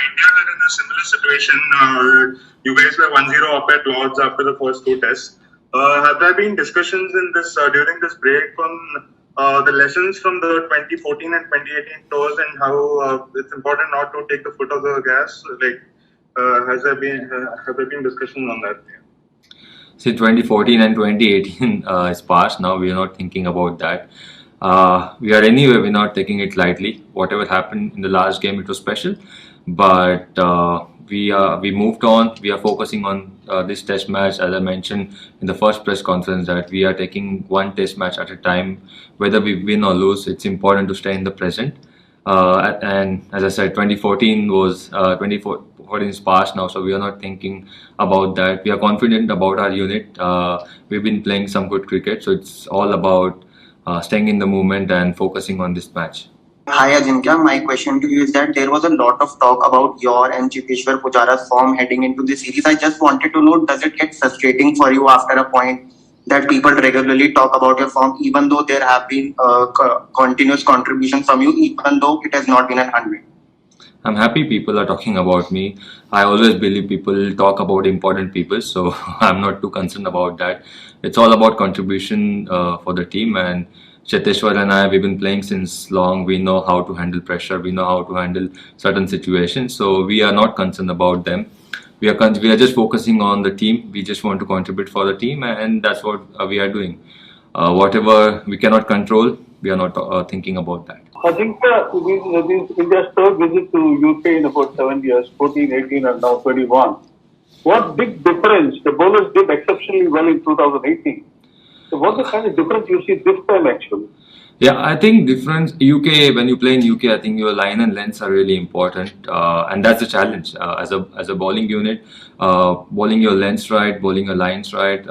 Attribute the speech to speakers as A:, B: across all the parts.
A: India were in a similar situation. You guys were 1-0 up at Lords after the first two tests. Have there been discussions in this during this break on the lessons from the 2014 and 2018 tours and how it's important not to take the foot off the gas? Like, have there been discussions on that?
B: See, 2014 and 2018 is past now. We are not thinking about that. We're not taking it lightly. Whatever happened in the last game, it was special, but we moved on. We are focusing on this test match, as I mentioned in the first press conference, that we are taking one test match at a time. Whether we win or lose, it's important to stay in the present. And as I said, 2014 was 2014 is past now, so we are not thinking about that. We are confident about our unit. We've been playing some good cricket, so it's all about staying in the moment and focusing on this match.
C: Hi Ajinkya, my question to you is that there was a lot of talk about your and Chiteshwar Pujara's form heading into the series. I just wanted to know, does it get frustrating for you after a point that people regularly talk about your form, even though there have been continuous contributions from you, even though it has not been 100?
B: I'm happy people are talking about me. I always believe people talk about important people, so I'm not too concerned about that. It's all about contribution for the team, and Cheteshwar and I, we've been playing since long. We know how to handle pressure. We know how to handle certain situations. So we are not concerned about them. We are just focusing on the team. We just want to contribute for the team, and that's what we are doing. Whatever we cannot control, we are not thinking about that.
D: I think this is India's third visit to UK in about 7 years, 14, 18 and now 21. What big difference? The bowlers did exceptionally well in 2018. So what's the kind of difference you see this time actually?
B: Yeah, I think difference UK, when you play in UK, I think your line and lengths are really important, and that's the challenge as a bowling unit. Bowling your lengths right, bowling your lines right,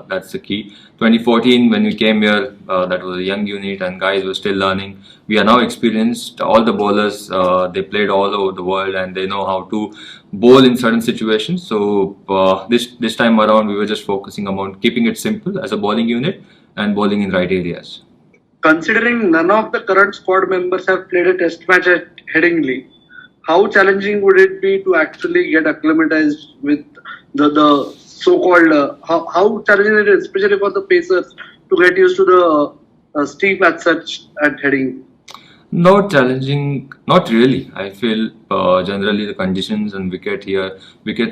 B: that's the key. 2014 when we came here, that was a young unit and guys were still learning. We are now experienced. All the bowlers, they played all over the world and they know how to bowl in certain situations. So this time around, we were just focusing on keeping it simple as a bowling unit and bowling in right areas.
E: Considering none of the current squad members have played a test match at Headingley, how challenging would it be to actually get acclimatized with the so-called, how challenging it is, especially for the pacers, to get used to the steep as such at Headingley?
B: Not challenging, not really. I feel generally the conditions and wickets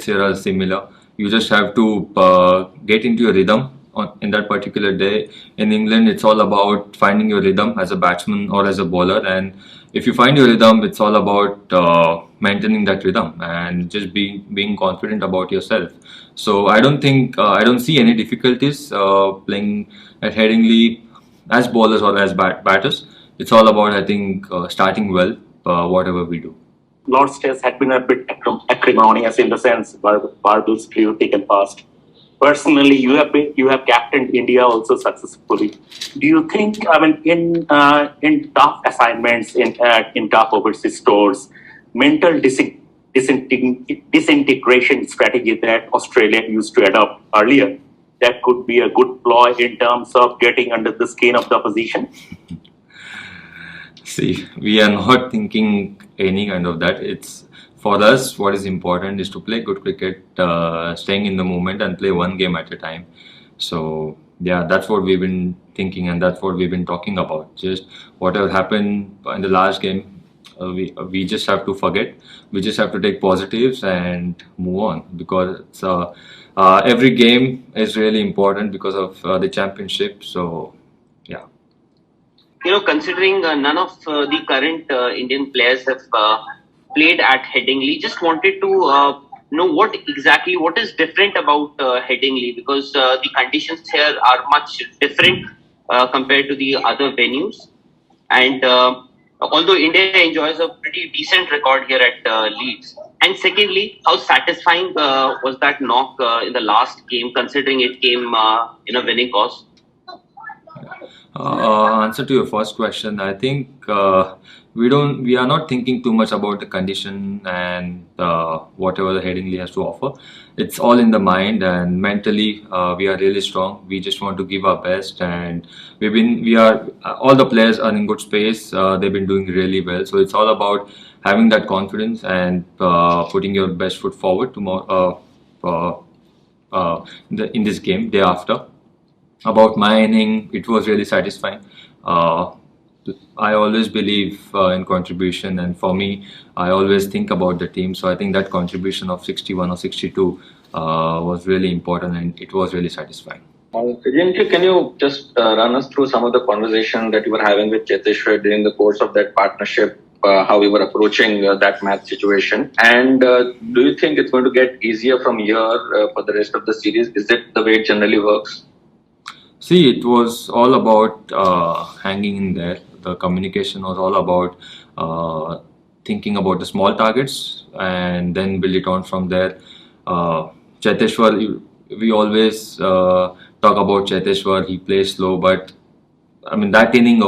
B: here are similar. You just have to get into your rhythm in that particular day. In England, it's all about finding your rhythm as a batsman or as a bowler, and if you find your rhythm, it's all about maintaining that rhythm and just being confident about yourself. So I don't see any difficulties playing at Headingley as bowlers or as batters. It's all about, I think, starting well, whatever we do.
F: Lord's Test had been a bit acrimonious in the sense Barbel's crew taken past. Personally, you have captained India also successfully. Do you think, in tough assignments, in tough overseas tours, mental disintegration strategy that Australia used to adopt earlier, that could be a good ploy in terms of getting under the skin of the opposition?
B: See, we are not thinking any kind of that. It's for us, what is important is to play good cricket, staying in the moment and play one game at a time. So yeah, that's what we've been thinking and that's what we've been talking about. Just whatever happened in the last game, we just have to forget. We just have to take positives and move on, because every game is really important because of the championship. So yeah.
G: Considering none of the current Indian players have played at Headingley, just wanted to know what is different about Headingley, because the conditions here are much different compared to the other venues, and although India enjoys a pretty decent record here at Leeds. And secondly, how satisfying was that knock in the last game, considering it came in a winning cause?
B: Answer to your first question, I think we are not thinking too much about the condition and whatever the Headingley has to offer. It's all in the mind, and mentally we are really strong. We just want to give our best, and all the players are in good space. They've been doing really well, so it's all about having that confidence and putting your best foot forward in this game day after. About my inning, it was really satisfying. I always believe in contribution, and for me, I always think about the team. So I think that contribution of 61 or 62 was really important, and it was really satisfying.
H: Ajinkya, can you just run us through some of the conversation that you were having with Cheteshwar during the course of that partnership, how we were approaching that match situation? And do you think it's going to get easier from here for the rest of the series? Is it the way it generally works?
B: See, it was all about hanging in there. The communication was all about thinking about the small targets and then build it on from there. Cheteshwar, we always talk about Cheteshwar. He plays slow, but I mean that innings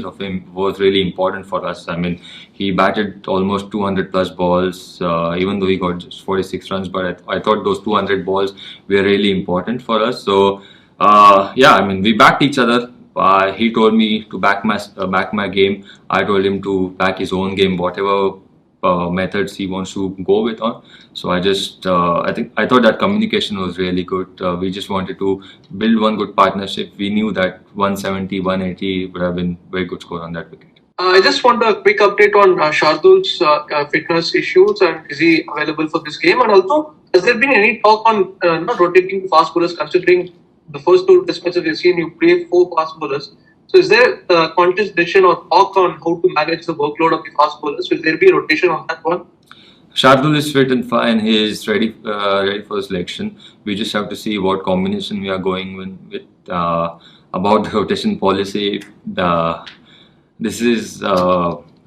B: of him was really important for us. I mean, he batted almost 200 plus balls, even though he got just 46 runs. But I thought those 200 balls were really important for us. So yeah, I mean, we backed each other. He told me to back my game. I told him to back his own game, whatever methods he wants to go with on. So I thought that communication was really good. We just wanted to build one good partnership. We knew that 170, 180 would have been very good score on that wicket.
E: I just want a quick update on Shardul's fitness issues, and is he available for this game? And also, has there been any talk on not rotating fast bowlers, considering the first two test matches we've seen, you play 4 fast bowlers? So is there a conscious decision or talk on how to manage the workload of the fast bowlers? Will there be a rotation on that one?
B: Shardul is fit and fine. He is ready for selection. We just have to see what combination we are going with. About the rotation policy,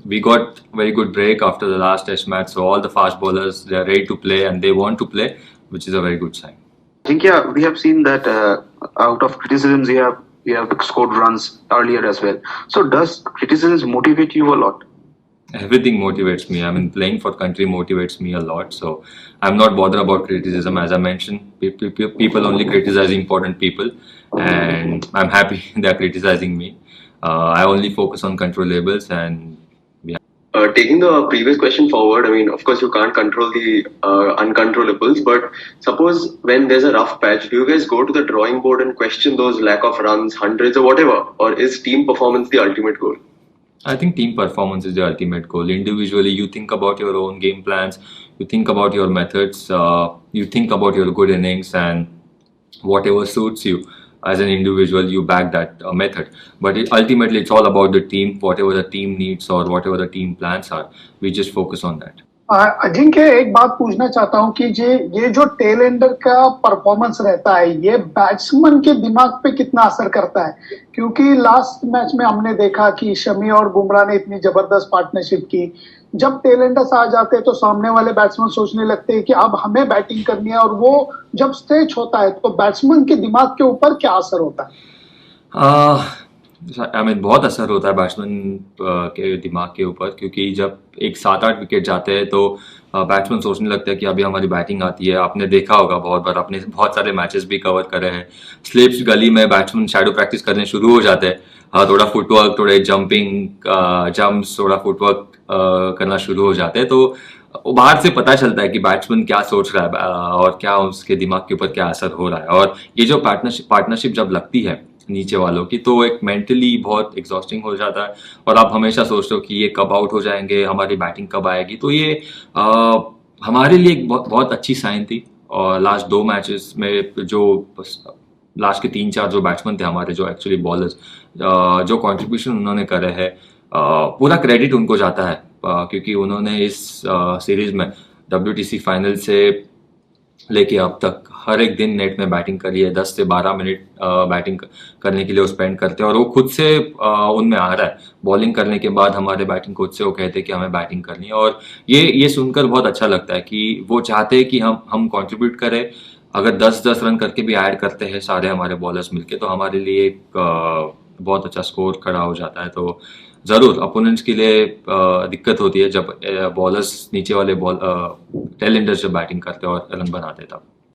B: we got very good break after the last test match. So all the fast bowlers, they are ready to play and they want to play, which is a very good sign.
I: I think, yeah, we have seen that out of criticisms, we have scored runs earlier as well. So does criticisms motivate you a lot?
B: Everything motivates me. I mean, playing for country motivates me a lot. So I'm not bothered about criticism. As I mentioned, people only criticize important people, and I'm happy they're criticizing me. I only focus on controllables, and yeah.
J: Taking the previous question forward, I mean, of course, you can't control the uncontrollables, but suppose when there's a rough patch, do you guys go to the drawing board and question those lack of runs, hundreds or whatever? Or is team performance the ultimate goal?
B: I think team performance is the ultimate goal. Individually, you think about your own game plans, you think about your methods, you think about your good innings, and whatever suits you. As an individual, you back that method. But ultimately, it's all about the team, whatever the team needs or whatever the team plans are. We just focus on that.
K: Ajinkya, एक बात पूछना चाहता हूँ कि ये जो tell ender का performance रहता है, ये बैट्समैन के दिमाग पे कितना असर करता है? क्योंकि लास्ट मैच में हमने देखा कि शमी और बुमराह ने इतनी जबरदस्त पार्टनरशिप की. जब टेल एंडर्स आ जाते हैं तो सामने वाले बैट्समैन सोचने लगते हैं कि अब हमें बैटिंग करनी है, और वो जब स्ट्रेच होता है तो बैट्समैन के दिमाग के ऊपर क्या असर होता है?
B: आई मीन बहुत असर होता है बैट्समैन के दिमाग के ऊपर, क्योंकि जब एक 7-8 विकेट जाते हैं तो बैट्समैन सोचने लगता है कि अभी हमारी बैटिंग आती है. आपने देखा होगा बहुत बार, आपने बहुत सारे मैचेस भी कवर करे हैं. स्लिप्स गली में बैट्समैन शैडो प्रैक्टिस करने शुरू हो जाते हैं. थोड़ा फुटवर्क, थोड़े जंपिंग जंप्स, थोड़ा फुटवर्क करना शुरू हो जाते हैं. तो बाहर से पता चलता है कि बैट्समैन क्या सोच रहा है और क्या उसके दिमाग के ऊपर क्या असर हो रहा है. और ये जो पार्टनरशिप जब लगती है नीचे वालों की, तो एक मेंटली बहुत एग्जॉस्टिंग हो जाता है और आप हमेशा सोचते हो कि ये कब आउट हो जाएंगे, हमारी बैटिंग कब आएगी. तो ये हमारे लिए एक बहुत अच्छी साइन थी. और लास्ट 2 मैचेस में जो लास्ट के 3-4 जो बैट्समैन थे हमारे, जो एक्चुअली बॉलर्स, जो कंट्रीब्यूशन उन्होंने करे है, पूरा क्रेडिट उनको जाता है, क्योंकि उन्होंने इस सीरीज में WTC फाइनल से लेके अब तक हर एक दिन नेट में बैटिंग करी है. 10 से 12 मिनट बैटिंग करने के लिए वो स्पेंड करते हैं, और वो खुद से उनमें आ रहा है. बॉलिंग करने के बाद हमारे बैटिंग कोच से वो कहते हैं कि हमें बैटिंग करनी है, और ये सुनकर बहुत अच्छा लगता है कि वो चाहते हैं कि हम कंट्रीब्यूट करें. अगर 10-10 रन करके भी ऐड करते हैं सारे हमारे बॉलर्स मिलके, तो हमारे लिए एक बहुत अच्छा स्कोर खड़ा हो जाता है. तो ज़रूर अपोनेंट्स के लिए दिक्कत होती है जब बॉलर्स नीचे वाले टेल एंडर्स जब बैटिंग करते हैं और रन बनाते हैं तब.